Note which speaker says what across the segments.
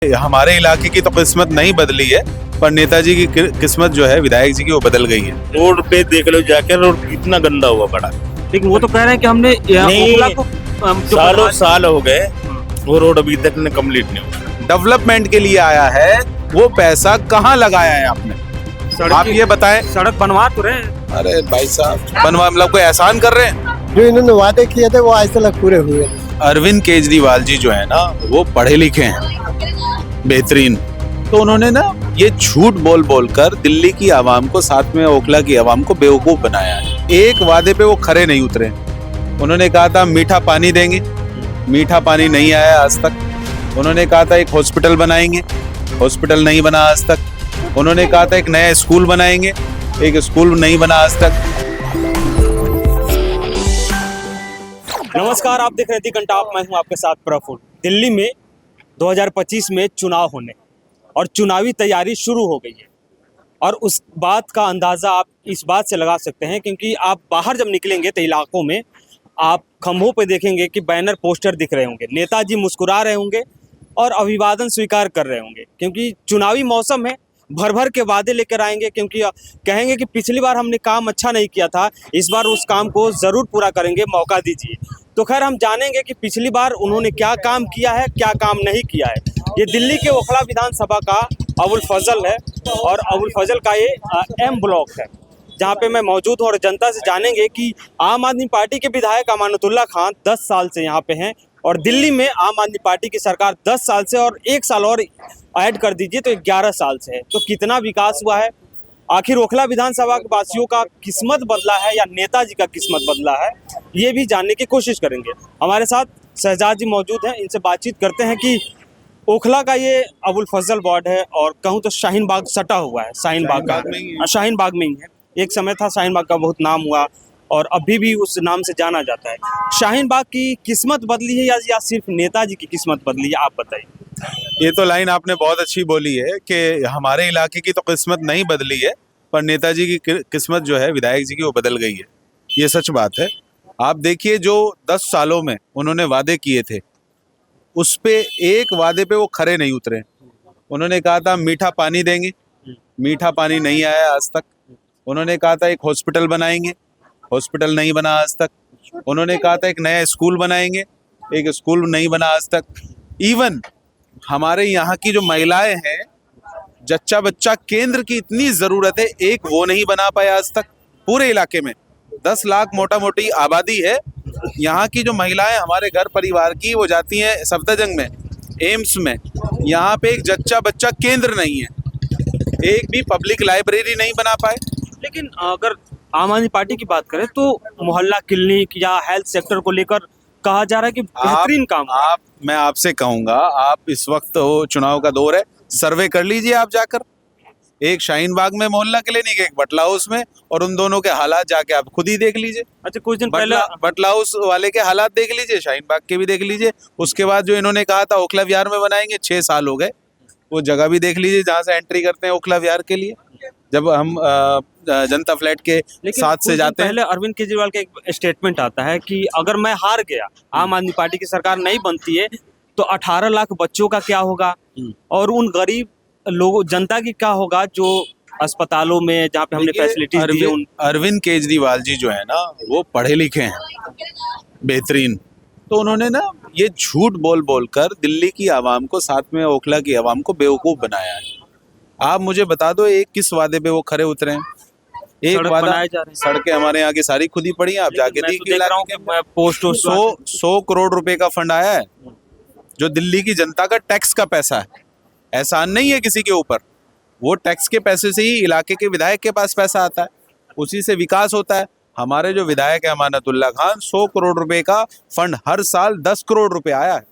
Speaker 1: हमारे इलाके की तो किस्मत नहीं बदली है, पर नेताजी की किस्मत जो है विधायक जी की वो बदल गई है।
Speaker 2: रोड पे देख लो जाकर, रोड कितना गंदा हुआ पड़ा।
Speaker 3: लेकिन वो तो कह रहे हैं कि हमने
Speaker 2: नहीं,
Speaker 3: ओखला को जो
Speaker 2: सालों
Speaker 3: बनवा-
Speaker 2: साल हो गए, वो रोड अभी तक कंप्लीट नहीं हुआ।
Speaker 1: डेवलपमेंट के लिए आया है, वो पैसा कहाँ लगाया है आपने?
Speaker 3: सड़क
Speaker 1: आप
Speaker 3: की-
Speaker 1: ये बताएं।
Speaker 3: सड़क बनवा तो रहे हैं।
Speaker 1: अरे भाई साहब, बनवा मतलब कोई एहसान कर रहे हैं?
Speaker 4: जो इन्होंने वादे किए थे वो आज तक पूरे हुए नहीं।
Speaker 1: अरविंद केजरीवाल जी जो है ना, वो पढ़े लिखे हैं, बेहतरीन। तो उन्होंने ना ये झूठ बोल बोल कर दिल्ली की आवाम को, साथ में ओखला की आवाम को बेवकूफ बनाया है। एक वादे पे वो खरे नहीं उतरे। उन्होंने कहा था मीठा पानी देंगे, मीठा पानी नहीं आया आज तक। उन्होंने कहा था एक हॉस्पिटल बनाएंगे, हॉस्पिटल नहीं बना आज तक। उन्होंने कहा था एक नया स्कूल बनाएंगे, एक स्कूल नहीं बना आज तक।
Speaker 3: नमस्कार, आप देख रहे थे घंटाप, मैं हूं आपके साथ प्रफुल्ल। दिल्ली में 2025 में चुनाव होने और चुनावी तैयारी शुरू हो गई है, और उस बात का अंदाज़ा आप इस बात से लगा सकते हैं क्योंकि आप बाहर जब निकलेंगे तो इलाकों में आप खंभों पे देखेंगे कि बैनर पोस्टर दिख रहे होंगे, नेताजी मुस्कुरा रहे होंगे और अभिवादन स्वीकार कर रहे होंगे, क्योंकि चुनावी मौसम है। भर भर के वादे लेकर आएंगे, क्योंकि कहेंगे कि पिछली बार हमने काम अच्छा नहीं किया था, इस बार उस काम को ज़रूर पूरा करेंगे, मौका दीजिए। तो खैर हम जानेंगे कि पिछली बार उन्होंने क्या काम किया है, क्या काम नहीं किया है। ये दिल्ली के ओखला विधानसभा का अबुल फजल है, और अबुल फजल का ये एम ब्लॉक है जहाँ पे मैं मौजूद हूँ, और जनता से जानेंगे कि आम आदमी पार्टी के विधायक अमानतुल्लाह खान 10 साल से यहाँ पे हैं, और दिल्ली में आम आदमी पार्टी की सरकार 10 साल से, और 1 साल और ऐड कर दीजिए तो 11 साल से है। तो कितना विकास हुआ है, आखिर ओखला विधानसभा के वासियों का किस्मत बदला है या नेताजी का किस्मत बदला है, ये भी जानने की कोशिश करेंगे। हमारे साथ शहजाद जी मौजूद हैं, इनसे बातचीत करते हैं कि ओखला का ये अबुल फजल वार्ड है, और कहूँ तो शाहीन बाग सटा हुआ है, शाहीन बाग में ही है। एक समय था शाहीन बाग का बहुत नाम हुआ, और अभी भी उस नाम से जाना जाता है। शाहीन बाग की किस्मत बदली है या सिर्फ नेताजी की किस्मत बदली है, आप बताइए।
Speaker 1: ये तो लाइन आपने बहुत अच्छी बोली है कि हमारे इलाके की तो किस्मत नहीं बदली है, पर नेताजी की किस्मत जो है विधायक जी की वो बदल गई है। ये सच बात है। आप देखिए, जो 10 सालों में उन्होंने वादे किए थे, उस पे एक वादे पे वो खरे नहीं उतरे। उन्होंने कहा था मीठा पानी देंगे, मीठा पानी नहीं आया आज तक। उन्होंने कहा था एक हॉस्पिटल बनाएंगे, हॉस्पिटल नहीं बना आज तक। उन्होंने कहा था एक नया स्कूल बनाएंगे, एक स्कूल नहीं बना आज तक। इवन हमारे यहाँ की जो महिलाएं हैं, जच्चा बच्चा केंद्र की इतनी जरूरत है, एक वो नहीं बना पाए आज तक। पूरे इलाके में 10 लाख मोटा मोटी आबादी है। यहाँ की जो महिलाएं हमारे घर परिवार की, वो जाती हैं सफदरजंग में, एम्स में। यहाँ पे एक जच्चा बच्चा केंद्र नहीं है, एक भी पब्लिक लाइब्रेरी नहीं बना पाए।
Speaker 3: लेकिन अगर आम आदमी पार्टी की बात करें तो मोहल्ला क्लिनिक या हेल्थ सेक्टर को लेकर कहा जा रहा है कि बेहतरीन काम हुआ।
Speaker 1: मैं आपसे कहूंगा, आप इस वक्त तो चुनाव का दौर है, सर्वे कर लीजिए आप जाकर। एक शाहीन बाग में मोहल्ला क्लिनिक, एक बटला हाउस में, और उन दोनों के हालात जाके आप खुद ही देख लीजिए।
Speaker 3: अच्छा, कुछ दिन पहले
Speaker 1: बटला हाउस वाले के हालात देख लीजिए, शाहीन बाग के भी देख लीजिए। उसके बाद जो इन्होंने कहा था ओखला विहार में बनाएंगे, 6 साल हो गए। वो जगह भी देख लीजिए जहाँ से एंट्री करते हैं ओखला विहार के लिए, जब हम जनता फ्लैट के साथ से जाते हैं।
Speaker 3: पहले अरविंद केजरीवाल का एक स्टेटमेंट आता है कि अगर मैं हार गया, आम आदमी पार्टी की सरकार नहीं बनती है, तो 18 लाख बच्चों का क्या होगा, और उन गरीब लोगों, जनता की क्या होगा जो अस्पतालों में जहाँ पे हमने फैसिलिटीज दी है।
Speaker 1: अरविंद केजरीवाल जी जो है ना, वो पढ़े लिखे हैं, बेहतरीन। तो उन्होंने ना ये झूठ बोल बोल कर दिल्ली की आवाम को, साथ में ओखला की आवाम को बेवकूफ बनाया है। आप मुझे बता दो, एक किस वादे पे वो खरे उतरे हैं? एक वादा, सड़कें हमारे यहाँ की सारी खुदी पड़ी हैं, आप जाके देखिए। 100 करोड़ रुपए का फंड आया है, जो दिल्ली की जनता का टैक्स का पैसा है। एहसान नहीं है किसी के ऊपर, वो टैक्स के पैसे से ही इलाके के विधायक के पास पैसा आता है, उसी से विकास होता है। हमारे जो विधायक है अमानतुल्लाह खान, 100 करोड़ रुपए का फंड, हर साल 10 करोड़ रुपए आया है।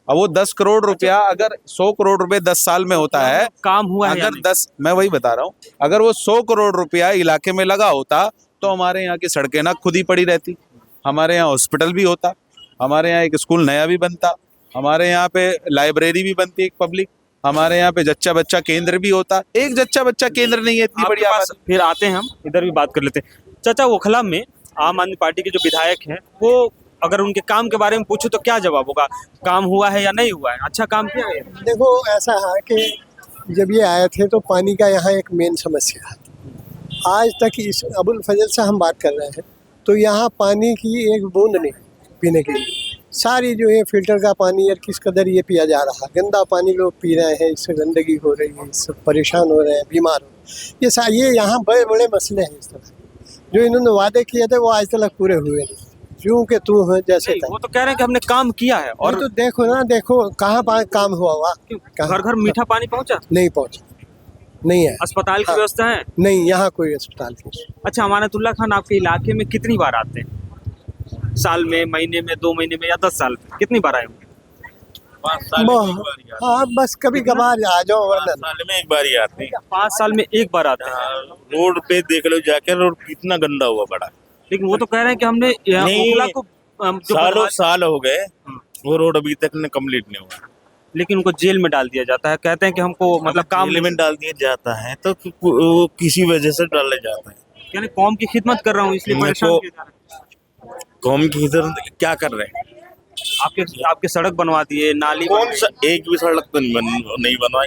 Speaker 1: अब वो 10 करोड़ रुपया, अगर 100 करोड़ रुपए 10 साल में होता है,
Speaker 3: काम हुआ है।
Speaker 1: अगर 10, मैं वही बता रहा हूँ, अगर वो 100 करोड़ रुपया इलाके में लगा होता, तो हमारे यहाँ की सड़कें ना खुद ही पड़ी रहती, हमारे यहाँ हॉस्पिटल भी होता, हमारे यहाँ एक स्कूल नया भी बनता, हमारे यहाँ पे लाइब्रेरी भी बनती एक पब्लिक, हमारे यहाँ पे जच्चा बच्चा केंद्र भी होता। एक जच्चा बच्चा केंद्र नहीं है, इतनी बड़ी आबादी।
Speaker 3: फिर आते हैं, हम इधर भी बात कर लेते हैं। चाचा, ओखला में आम आदमी पार्टी के जो विधायक हैं, वो अगर उनके काम के बारे में पूछूं तो क्या जवाब होगा? काम हुआ है या नहीं हुआ है? अच्छा काम किया है?
Speaker 4: देखो ऐसा है कि जब ये आए थे तो पानी का यहाँ एक मेन समस्या है। आज तक इस अबुल फजल से हम बात कर रहे हैं तो यहाँ पानी की एक बूंद नहीं पीने के लिए। सारी जो है फिल्टर का पानी यार किस कदर ये पिया जा रहा है, गंदा पानी लोग पी रहे हैं, इससे गंदगी हो रही है, इससे परेशान हो रहे हैं, बीमार हो रहे हैं। ये यहाँ बड़े बड़े मसले हैं इस तरह जो इन्होंने वादे किए थे वो आज तक पूरे हुए नहीं। यूं के तू है जैसे
Speaker 3: नहीं, वो तो कह रहे हैं कि हमने काम किया है।
Speaker 4: और
Speaker 3: और
Speaker 4: तो देखो ना, देखो कहाँ काम हुआ
Speaker 3: घर घर मीठा पानी पहुंचा?
Speaker 4: नहीं पहुंचा, नहीं है,
Speaker 3: अस्पताल की
Speaker 4: हाँ।
Speaker 3: व्यवस्था है?
Speaker 4: नहीं यहाँ कोई अस्पताल नहीं।
Speaker 3: अच्छा, अमानतुल्लाह खान आपके इलाके में कितनी बार आते हैं? साल में, महीने में, 2 महीने में या 10 साल में कितनी बार आए होंगे?
Speaker 2: 5 साल में एक बार ही आते
Speaker 4: हाँ बस कभी कभार आ जाओ
Speaker 2: हैं।
Speaker 4: वरना
Speaker 2: 5 साल में एक बार ही आते हैं।
Speaker 3: 5 साल में एक बार आते हैं।
Speaker 2: हाँ, रोड पे देख लो जाके, रोड कितना गंदा हुआ पड़ा।
Speaker 3: लेकिन वो तो कह रहे हैं कि हमने
Speaker 2: नहीं,
Speaker 3: ओखला को जो
Speaker 2: सालों
Speaker 3: बनवा-
Speaker 2: साल हो गए, वो रोड अभी तक कंप्लीट नहीं हुआ।
Speaker 3: लेकिन उनको जेल में डाल दिया जाता है। कहते हैं कि हमको मतलब काम
Speaker 2: जेल में डाल दिया जाता है तो वो किसी वजह से डाले जाता है।
Speaker 3: यानी कौम की खिदमत कर रहा हूँ इसलिए
Speaker 2: मैं
Speaker 3: परेशान
Speaker 2: तो-
Speaker 3: किया जा रहा है।
Speaker 2: कौम की इधर क्या कर रहे हैं?
Speaker 3: आपके सड़क बनवा दिए, नाली
Speaker 2: कौन
Speaker 3: बनवा-
Speaker 2: सा एक भी सड़क तो नहीं बनवाई।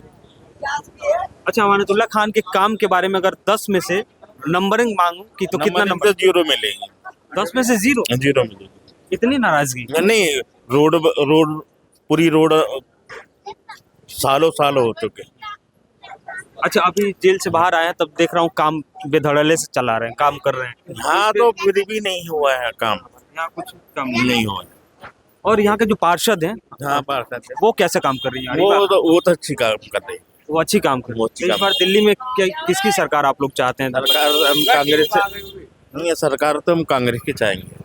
Speaker 3: अच्छा, अमानतुल्लाह खान के काम के बारे में अगर 10 में से नंबरिंग मांगू कि तो कितना
Speaker 2: नंबर
Speaker 3: नंबर?
Speaker 2: तो 0 मिलेगी।
Speaker 3: 10 में से 0?
Speaker 2: 0 मिलेगी।
Speaker 3: इतनी नाराजगी?
Speaker 2: नहीं, रोड पूरी रोड सालों साल हो चुके।
Speaker 3: अच्छा, अभी जेल से बाहर आए हैं तब देख रहा हूँ काम बेधड़ल्ले से चला रहे हैं, काम कर रहे हैं।
Speaker 2: हाँ तो फिर भी नहीं हुआ है काम,
Speaker 3: यहाँ कुछ काम
Speaker 2: नहीं हुआ है।
Speaker 3: और यहाँ के जो पार्षद हैं
Speaker 2: हाँ पार्षद है।
Speaker 3: वो कैसे काम कर रही है?
Speaker 2: वो तो अच्छी काम कर रही है।
Speaker 3: वो अच्छी काम कर रही
Speaker 2: वो
Speaker 3: है।
Speaker 2: अच्छी
Speaker 3: इस
Speaker 2: काम
Speaker 3: बार दिल्ली में किसकी सरकार आप लोग चाहते हैं?
Speaker 2: सरकार हम कांग्रेस से नहीं है, सरकार तो हम कांग्रेस की चाहेंगे।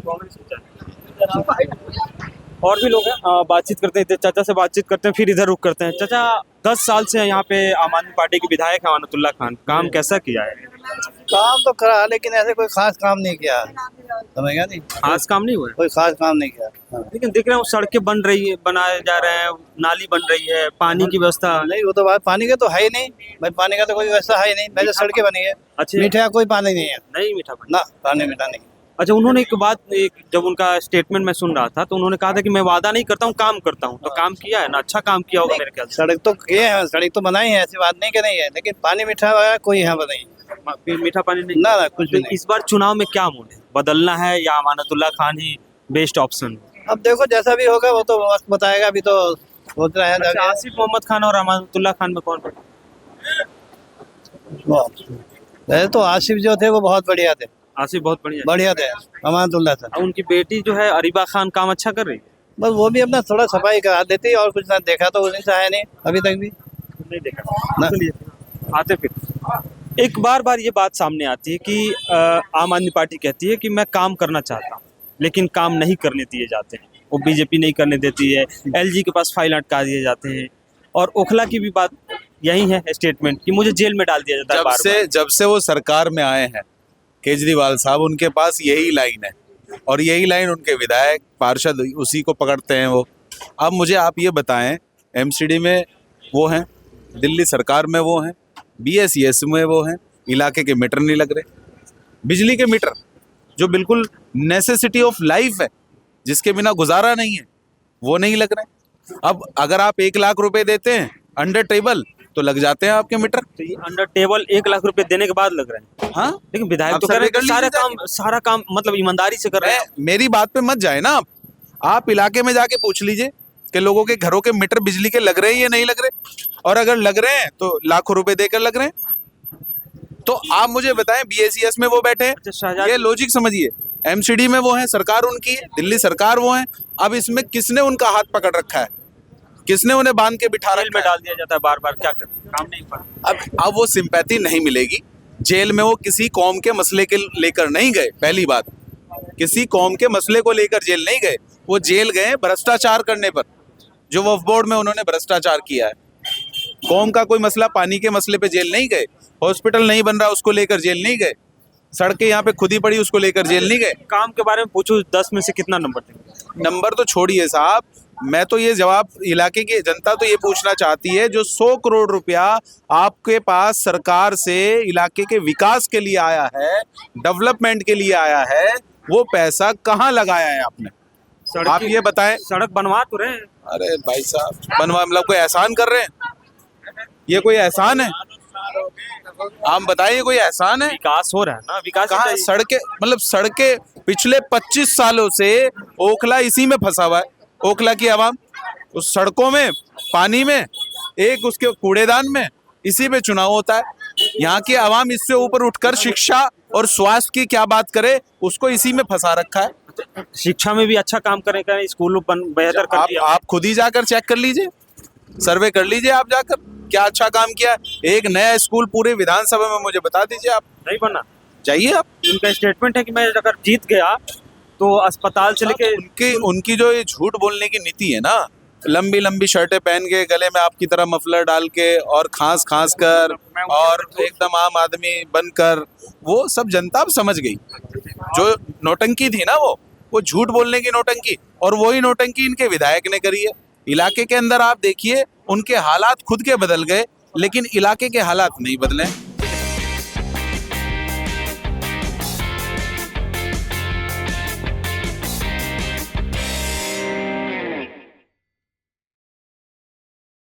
Speaker 3: और भी लोग हैं, बातचीत करते हैं, चाचा से बातचीत करते हैं, फिर इधर रुक करते हैं। चाचा, 10 साल से यहाँ पे आम आदमी पार्टी के विधायक हैं अमानतुल्लाह खान, काम कैसा किया है?
Speaker 5: काम तो करा लेकिन ऐसे कोई खास काम नहीं किया, समझ गया नहीं,
Speaker 3: खास काम नहीं हुआ है।
Speaker 5: कोई खास काम नहीं किया। हाँ।
Speaker 3: लेकिन देख रहे हो सड़कें बन रही है, बनाए जा रहे हैं, नाली बन रही है, पानी की व्यवस्था
Speaker 5: नहीं वो तो बात पानी का तो है ही नहीं भाई, पानी का तो कोई व्यवस्था है ही नहीं। पहले सड़कें बनी है,
Speaker 3: अच्छे
Speaker 5: मीठा कोई पानी नहीं है
Speaker 3: नहीं मीठा पानी।
Speaker 5: ना, पानी मीठा नहीं।
Speaker 3: अच्छा, उन्होंने एक बात, जब उनका स्टेटमेंट मैं सुन रहा था तो उन्होंने कहा था कि मैं वादा नहीं करता हूँ, काम करता हूँ। तो काम किया है ना? अच्छा काम किया होगा मेरे ख्याल से।
Speaker 5: सड़क तो किए हैं, सड़क तो बनाई है, ऐसी बात नहीं कि नहीं है, लेकिन पानी मीठा हुआ कोई यहाँ पर नहीं।
Speaker 3: फिर मीठा पानी नहीं?
Speaker 5: ना ना कुछ भी
Speaker 3: तो
Speaker 5: नहीं।
Speaker 3: इस बार चुनाव में क्या मूड है? बदलना है या अमानतुल्लाह खान ही बेस्ट ऑप्शन?
Speaker 5: अब देखो जैसा भी होगा वो तो वक्त बताएगा। अभी तो सोच रहे हैं
Speaker 3: अच्छा, आसिफ मोहम्मद खान और अमानतुल्लाह खान में कौन?
Speaker 5: वैसे तो आसिफ जो थे वो बहुत बढ़िया थे,
Speaker 3: आसिफ बहुत बढ़िया।
Speaker 5: बढ़िया थे अमानतुल्लाह से।
Speaker 3: और उनकी बेटी जो है अरीबा खान काम अच्छा कर रही है?
Speaker 5: बस वो भी अपना थोड़ा सफाई करा देती है और कुछ ना, देखा तो उन्हीं से है नहीं अभी तक भी।
Speaker 3: नहीं देखा
Speaker 5: ना।
Speaker 3: चलिए आते फिर। एक बार ये बात सामने आती है कि आम आदमी पार्टी कहती है कि मैं काम करना चाहता हूँ लेकिन काम नहीं करने दिए जाते हैं। वो बीजेपी नहीं करने देती है, एलजी के पास फाइल अटका दिए जाते हैं, और ओखला की भी बात यही है स्टेटमेंट कि मुझे जेल में डाल दिया जाता है बार-बार।
Speaker 1: जब से वो सरकार में आए हैं केजरीवाल साहब, उनके पास यही लाइन है और यही लाइन उनके विधायक पार्षद उसी को पकड़ते हैं वो। अब मुझे आप ये बताएं, एमसीडी में वो हैं, दिल्ली सरकार में वो हैं, बीएसईएस में वो हैं, इलाके के मीटर नहीं लग रहे, बिजली के मीटर जो बिल्कुल नेसेसिटी ऑफ लाइफ है, जिसके बिना गुजारा नहीं है, वो नहीं लग रहे। अब अगर आप 1 लाख रुपए देते हैं अंडर टेबल तो लग जाते हैं आपके मीटर।
Speaker 3: तो ये अंडर टेबल 1 लाख रुपए देने के बाद लग रहे हैं।
Speaker 1: हाँ,
Speaker 3: लेकिन विधायक
Speaker 1: आप
Speaker 3: तो कह रहे हैं
Speaker 1: सर्वे
Speaker 3: कि
Speaker 1: कर
Speaker 3: सारा काम मतलब ईमानदारी से कर रहे हैं।
Speaker 1: मेरी बात पे मत जाए ना आप इलाके में जाके पूछ लीजिए कि लोगों के घरों के मीटर बिजली के लग रहे हैं या नहीं लग रहे, और अगर लग रहे हैं तो लाखों रुपए देकर लग रहे हैं। तो आप मुझे बताएं, बीएसईएस में वो बैठे हैं,
Speaker 3: अच्छा, शाहजहां
Speaker 1: ये लॉजिक समझिए, एमसीडी में वो हैं, सरकार उनकी है, दिल्ली सरकार वो है। अब इसमें किसने उनका हाथ पकड़ रखा है, किसने उन्हें बांध के बिठा
Speaker 3: जेल में
Speaker 1: रखा है?
Speaker 3: डाल दिया जाता है बार-बार, क्या करें, काम नहीं पड़ा।
Speaker 1: अब वो सिंपैथी नहीं मिलेगी। जेल में वो किसी कौम के मसले के लेकर नहीं गए, पहली बात, किसी कौम के मसले को लेकर जेल नहीं गए, वो जेल गए भ्रष्टाचार करने पर, जो वक्फ बोर्ड में उन्होंने भ्रष्टाचार किया है। कौम का कोई मसला, पानी के मसले पे जेल नहीं गए, हॉस्पिटल नहीं बन रहा उसको लेकर जेल नहीं गए, सड़कें यहाँ पे खुदी पड़ी उसको लेकर जेल नहीं गए।
Speaker 3: काम के बारे में पूछो, 10 में से कितना नंबर देंगे?
Speaker 1: नंबर तो छोड़िए साहब, मैं तो ये जवाब, इलाके की जनता तो ये पूछना चाहती है, जो 100 करोड़ रुपया आपके पास सरकार से इलाके के विकास के लिए आया है, डेवलपमेंट के लिए आया है, वो पैसा कहाँ लगाया है आपने?
Speaker 3: सड़क
Speaker 1: आप ये बताएं।
Speaker 3: सड़क बनवा तो रहे हैं।
Speaker 1: अरे भाई साहब, बनवा मतलब कोई एहसान कर रहे हैं? ये कोई एहसान है? आप बताइए, कोई एहसान है?
Speaker 3: विकास हो रहा है ना, विकास ही
Speaker 1: कहाँ
Speaker 3: चाहिए।
Speaker 1: सड़कें, मतलब सड़कें पिछले 25 सालों से ओखला इसी में फंसा हुआ है। ओखला की आवाम उस सड़कों में, पानी में, एक उसके कूड़ेदान में, इसी पे चुनाव होता है। यहाँ की आवाम इससे ऊपर उठकर शिक्षा और स्वास्थ्य की क्या बात करे, उसको इसी में फंसा रखा है।
Speaker 3: शिक्षा में भी अच्छा काम करेगा, स्कूल बेहतर कर दिया।
Speaker 1: आप खुद ही जाकर चेक कर लीजिए, सर्वे कर लीजिए आप जाकर, क्या अच्छा काम किया। एक नया स्कूल पूरे विधानसभा में मुझे बता दीजिए आप।
Speaker 3: नहीं बना।
Speaker 1: जाइए आप।
Speaker 3: उनका स्टेटमेंट है कि मैं अगर जीत गया तो अस्पताल से लेके
Speaker 1: उनकी जो ये झूठ बोलने की नीति है ना, लंबी लंबी शर्टें पहन के, गले में आपकी तरह मफलर डाल के और खांस खांस कर और एकदम आम आदमी बनकर, वो सब जनता अब समझ गई। जो नौटंकी थी ना, वो झूठ बोलने की नौटंकी, और वही नौटंकी इनके विधायक ने करी है। इलाके के अंदर आप देखिए, उनके हालात खुद के बदल गए, लेकिन इलाके के हालात नहीं बदले।